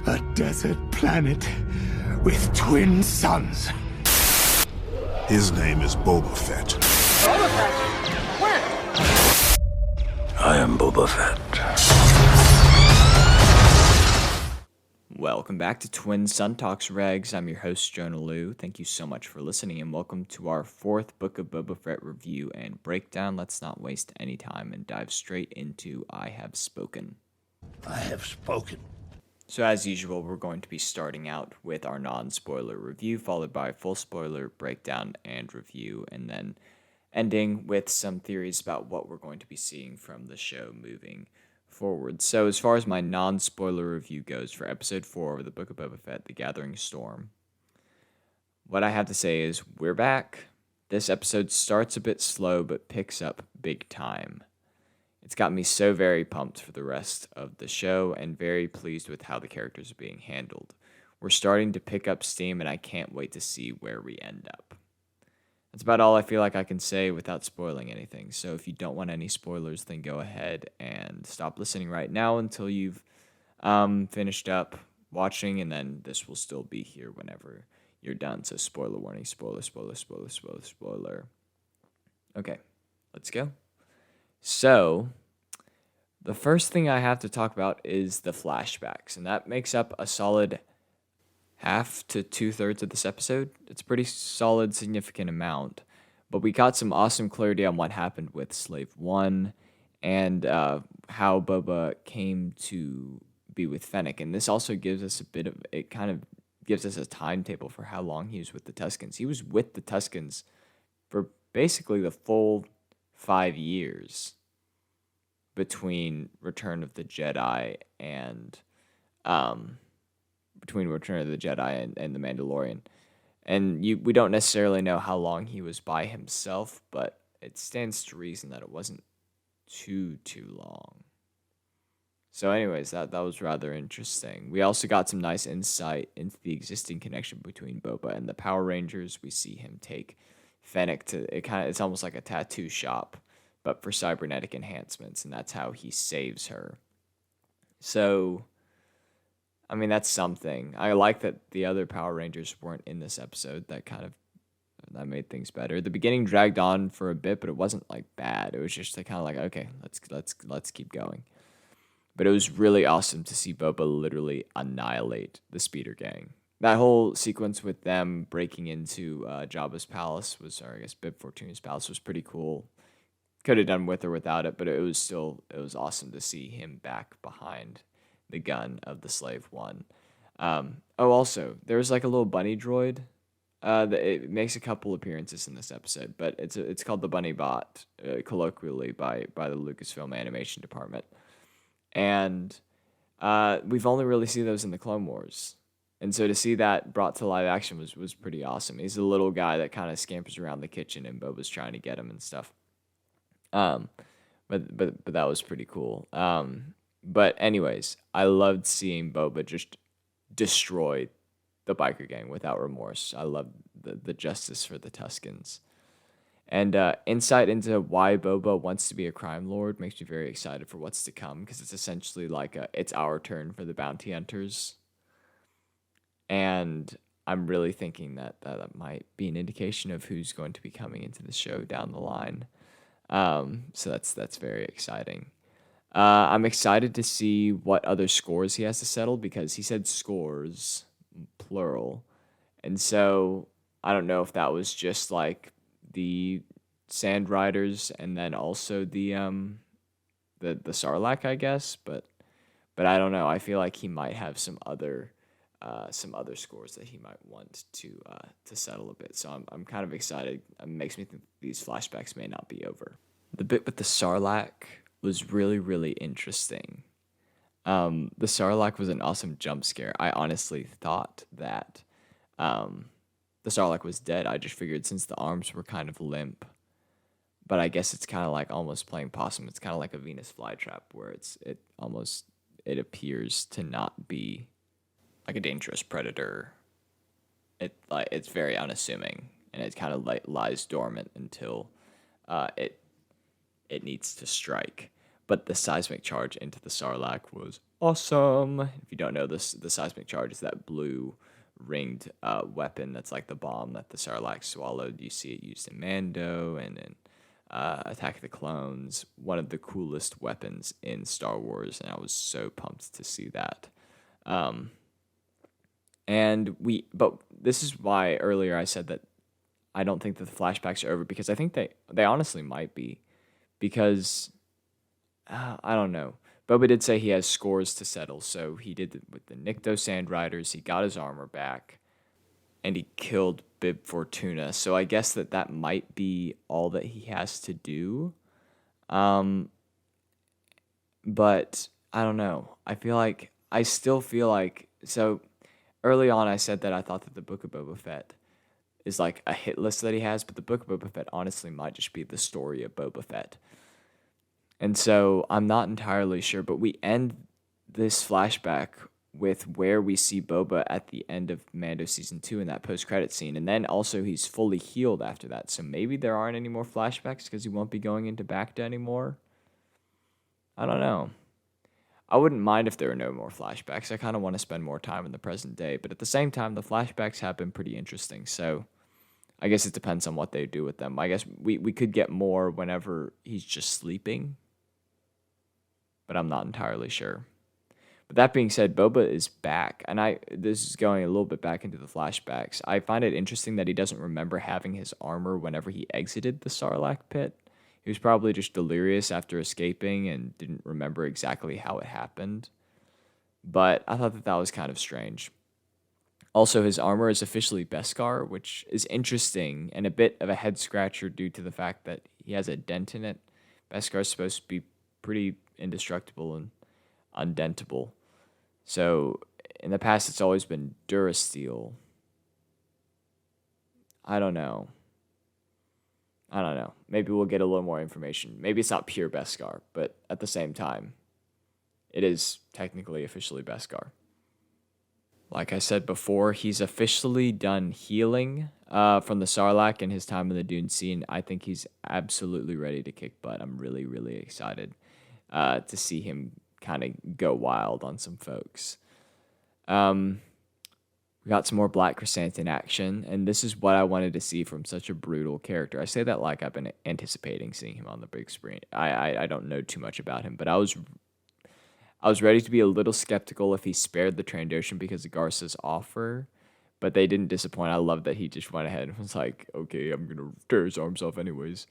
A desert planet with twin suns. His name is Boba Fett. Boba Fett? Where? I am Boba Fett. Welcome back to Twin Sun Talks, Regs. I'm your host, Jonah Liu. Thank you so much for listening, and welcome to our fourth Book of Boba Fett review and breakdown. Let's not waste any time and dive straight into I Have Spoken. I have spoken. So as usual, we're going to be starting out with our non-spoiler review, followed by a full spoiler breakdown and review, and then ending with some theories about what we're going to be seeing from the show moving forward. So as far as my non-spoiler review goes for episode 4 of the Book of Boba Fett, The Gathering Storm, what I have to say is we're back. This episode starts a bit slow but picks up big time. It's got me so very pumped for the rest of the show and very pleased with how the characters are being handled. We're starting to pick up steam and I can't wait to see where we end up. That's about all I feel like I can say without spoiling anything. So if you don't want any spoilers, then go ahead and stop listening right now until you've finished up watching, and then this will still be here whenever you're done. So spoiler warning, spoiler. Okay, let's go. So, the first thing I have to talk about is the flashbacks, and that makes up a solid half to 2/3 of this episode. It's a pretty solid, significant amount, but we got some awesome clarity on what happened with Slave 1 and how Boba came to be with Fennec, and this also gives us gives us a timetable for how long he was with the Tuskens. He was with the Tuskens for basically the full 5 years between Return of the Jedi and The Mandalorian. And we don't necessarily know how long he was by himself, but it stands to reason that it wasn't too long. So anyways, that was rather interesting. We also got some nice insight into the existing connection between Boba and the Power Rangers. We see him take Fennec to it's almost like a tattoo shop, but for cybernetic enhancements, and that's how he saves her. So, I mean, that's something. I like that the other Power Rangers weren't in this episode. That that made things better. The beginning dragged on for a bit, but it wasn't like bad. It was just kind of like, okay, let's keep going. But it was really awesome to see Boba literally annihilate the Speeder Gang. That whole sequence with them breaking into Jabba's palace Bib Fortuna's palace was pretty cool. Could have done with or without it, but it was awesome to see him back behind the gun of the Slave One. Also, there's like a little bunny droid. It makes a couple appearances in this episode, but it's called the Bunny Bot, colloquially by the Lucasfilm animation department. And we've only really seen those in the Clone Wars. And so to see that brought to live action was pretty awesome. He's a little guy that kind of scampers around the kitchen, and Boba's trying to get him and stuff. But that was pretty cool. But anyways, I loved seeing Boba just destroy the biker gang without remorse. I love the justice for the Tuskens. And insight into why Boba wants to be a crime lord makes me very excited for what's to come, because it's essentially like it's our turn for the bounty hunters. And I'm really thinking that might be an indication of who's going to be coming into the show down the line. So that's very exciting. I'm excited to see what other scores he has to settle, because he said scores, plural. And so I don't know if that was just like the Sand Riders and then also the Sarlacc, I guess. But I don't know. I feel like he might have some other scores that he might want to settle a bit. So I'm kind of excited. It makes me think these flashbacks may not be over. The bit with the Sarlacc was really, really interesting. The Sarlacc was an awesome jump scare. I honestly thought that the Sarlacc was dead. I just figured since the arms were kind of limp. But I guess it's kind of like almost playing possum. It's kind of like a Venus flytrap where it appears to not be like a dangerous predator. It's very unassuming, and it kind of lies dormant until it needs to strike. But the seismic charge into the Sarlacc was awesome. If you don't know this, the seismic charge is that blue ringed weapon that's like the bomb that the Sarlacc swallowed. You see it used in Mando and in Attack of the Clones. One of the coolest weapons in Star Wars, and I was so pumped to see that. But this is why earlier I said that I don't think that the flashbacks are over, because I think they honestly might be, because I don't know. Boba did say he has scores to settle, so he did with the Nikto Sand Riders. He got his armor back, and he killed Bib Fortuna. So I guess that might be all that he has to do. But I don't know. I still feel like, so early on I said that I thought that the Book of Boba Fett is like a hit list that he has, but the Book of Boba Fett honestly might just be the story of Boba Fett. And so I'm not entirely sure, but we end this flashback with where we see Boba at the end of Mando Season 2 in that post-credit scene. And then also he's fully healed after that. So maybe there aren't any more flashbacks because he won't be going into Bacta anymore. I don't know. I wouldn't mind if there were no more flashbacks. I kind of want to spend more time in the present day. But at the same time, the flashbacks have been pretty interesting. So I guess it depends on what they do with them. I guess we could get more whenever he's just sleeping, but I'm not entirely sure. But that being said, Boba is back, and this is going a little bit back into the flashbacks. I find it interesting that he doesn't remember having his armor whenever he exited the Sarlacc pit. He was probably just delirious after escaping and didn't remember exactly how it happened. But I thought that was kind of strange. Also, his armor is officially Beskar, which is interesting and a bit of a head-scratcher due to the fact that he has a dent in it. Beskar is supposed to be pretty indestructible and undentable. So in the past, it's always been Durasteel. I don't know. Maybe we'll get a little more information. Maybe it's not pure Beskar, but at the same time, it is technically officially Beskar. Like I said before, he's officially done healing from the Sarlacc in his time in the Dune scene. I think he's absolutely ready to kick butt. I'm really, really excited to see him kind of go wild on some folks. We got some more Black Chrysanthemum action, and this is what I wanted to see from such a brutal character. I say that like I've been anticipating seeing him on the big screen. I don't know too much about him, but I was ready to be a little skeptical if he spared the Trandoshan because of Garsa's offer, but they didn't disappoint. I love that he just went ahead and was like, okay, I'm going to tear his arms off anyways.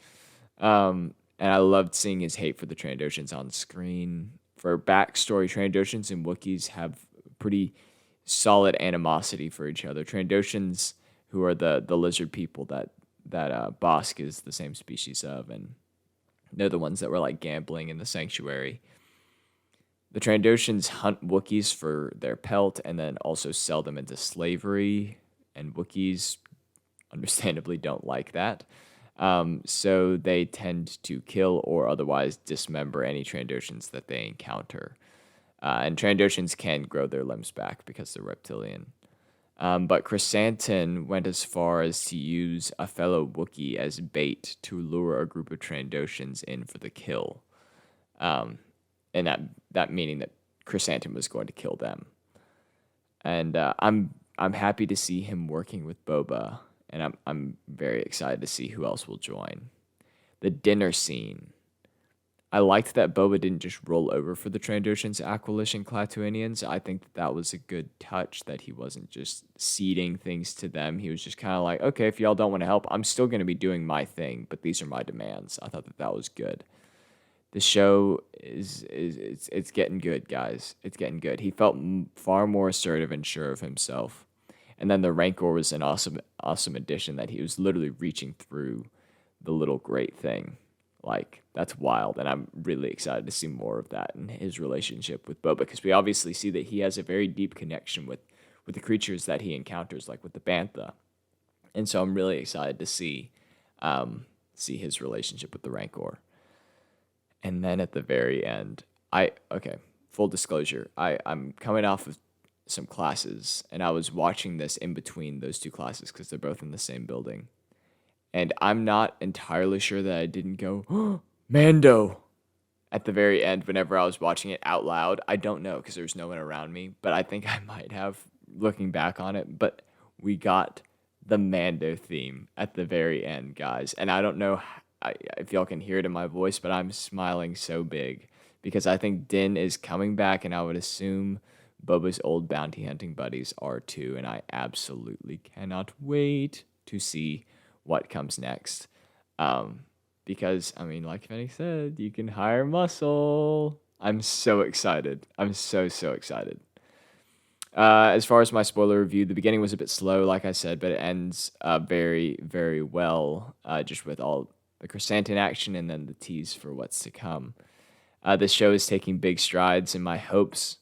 And I loved seeing his hate for the Trandoshans on screen. For backstory, Trandoshans and Wookiees have pretty solid animosity for each other. Trandoshans, who are the lizard people that Bosk is the same species of, and they're the ones that were like gambling in the sanctuary. The Trandoshans hunt Wookiees for their pelt and then also sell them into slavery, and Wookiees understandably don't like that. So they tend to kill or otherwise dismember any Trandoshans that they encounter. And Trandoshans can grow their limbs back because they're reptilian. But Chrysanthemum went as far as to use a fellow Wookiee as bait to lure a group of Trandoshans in for the kill. And that meaning that Chrysanthemum was going to kill them. And I'm happy to see him working with Boba, and I'm very excited to see who else will join. The dinner scene. I liked that Boba didn't just roll over for the Trandoshans, Aqualish, and Klatooinians. I think that was a good touch, that he wasn't just ceding things to them. He was just kind of like, okay, if y'all don't want to help, I'm still going to be doing my thing, but these are my demands. I thought that was good. The show it's getting good, guys. It's getting good. He felt far more assertive and sure of himself. And then the Rancor was an awesome addition, that he was literally reaching through the little great thing. Like, that's wild, and I'm really excited to see more of that in his relationship with Boba, because we obviously see that he has a very deep connection with the creatures that he encounters, like with the Bantha. And so I'm really excited to see his relationship with the Rancor. And then at the very end, full disclosure, I'm coming off of some classes, and I was watching this in between those two classes because they're both in the same building. And I'm not entirely sure that I didn't go, oh, Mando, at the very end whenever I was watching it out loud. I don't know because there was no one around me, but I think I might have looking back on it. But we got the Mando theme at the very end, guys. And I don't know if y'all can hear it in my voice, but I'm smiling so big because I think Din is coming back, and I would assume Boba's old bounty hunting buddies are too. And I absolutely cannot wait to see what comes next. Because, I mean, like Fanny said, you can hire muscle. I'm so excited. I'm so excited. As far as my spoiler review, the beginning was a bit slow, like I said, but it ends very, very well, just with all the Chrysanthemum action and then the tease for what's to come. This show is taking big strides, and my hopes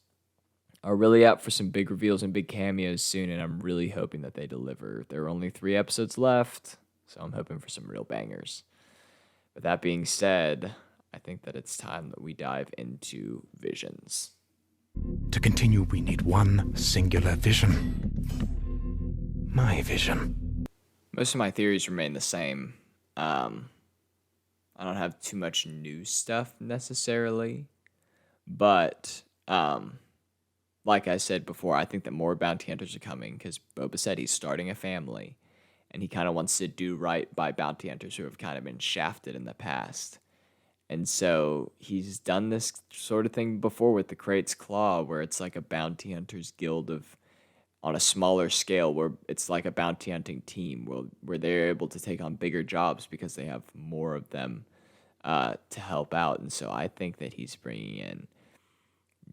are really up for some big reveals and big cameos soon, and I'm really hoping that they deliver. There are only 3 episodes left, so I'm hoping for some real bangers. With that being said, I think that it's time that we dive into visions. To continue, we need one singular vision. My vision. Most of my theories remain the same. I don't have too much new stuff necessarily, but like I said before, I think that more bounty hunters are coming because Boba said he's starting a family, and he kind of wants to do right by bounty hunters who have kind of been shafted in the past. And so he's done this sort of thing before with the Crate's Claw, where it's like a bounty hunters guild on a smaller scale, where it's like a bounty hunting team where they're able to take on bigger jobs because they have more of them to help out. And so I think that he's bringing in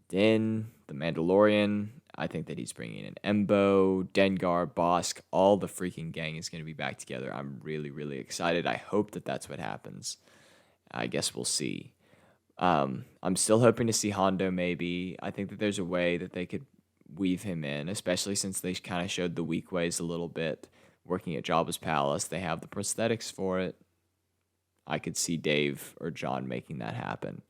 Din, the Mandalorian. I think that he's bringing in Embo, Dengar, Bosk. All the freaking gang is going to be back together. I'm really, really excited. I hope that that's what happens. I guess we'll see. I'm still hoping to see Hondo maybe. I think that there's a way that they could weave him in, especially since they kind of showed the weak ways a little bit. Working at Jabba's palace, they have the prosthetics for it. I could see Dave or John making that happen.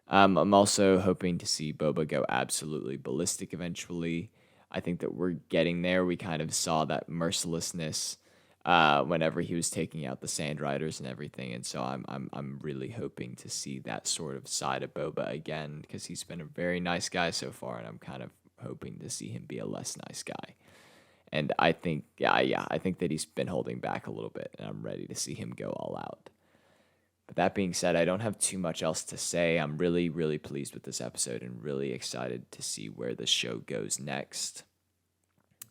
I'm also hoping to see Boba go absolutely ballistic eventually. I think that we're getting there. We kind of saw that mercilessness whenever he was taking out the Sand Riders and everything, and so I'm really hoping to see that sort of side of Boba again, because he's been a very nice guy so far, and I'm kind of hoping to see him be a less nice guy. And I think, I think that he's been holding back a little bit, and I'm ready to see him go all out. But that being said, I don't have too much else to say. I'm really, really pleased with this episode and really excited to see where the show goes next.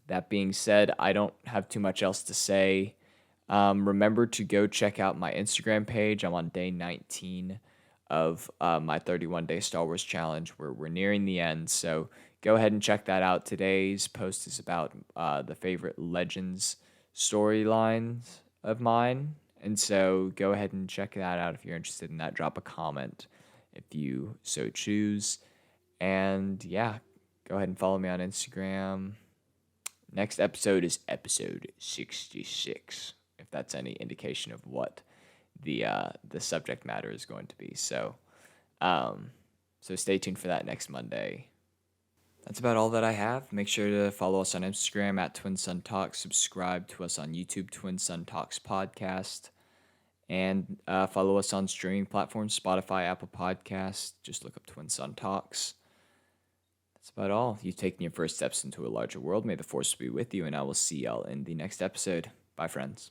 That being said, I don't have too much else to say. Remember to go check out my Instagram page. I'm on day 19 of my 31-day Star Wars challenge. We're nearing the end, so go ahead and check that out. Today's post is about the favorite Legends storylines of mine. And so go ahead and check that out if you're interested in that. Drop a comment if you so choose. And yeah, go ahead and follow me on Instagram. Next episode is episode 66, if that's any indication of what the subject matter is going to be. So stay tuned for that next Monday. That's about all that I have. Make sure to follow us on Instagram at Twin Sun Talks. Subscribe to us on YouTube, Twin Sun Talks Podcast. And follow us on streaming platforms, Spotify, Apple Podcasts. Just look up Twin Sun Talks. That's about all. You've taken your first steps into a larger world. May the Force be with you, and I will see y'all in the next episode. Bye, friends.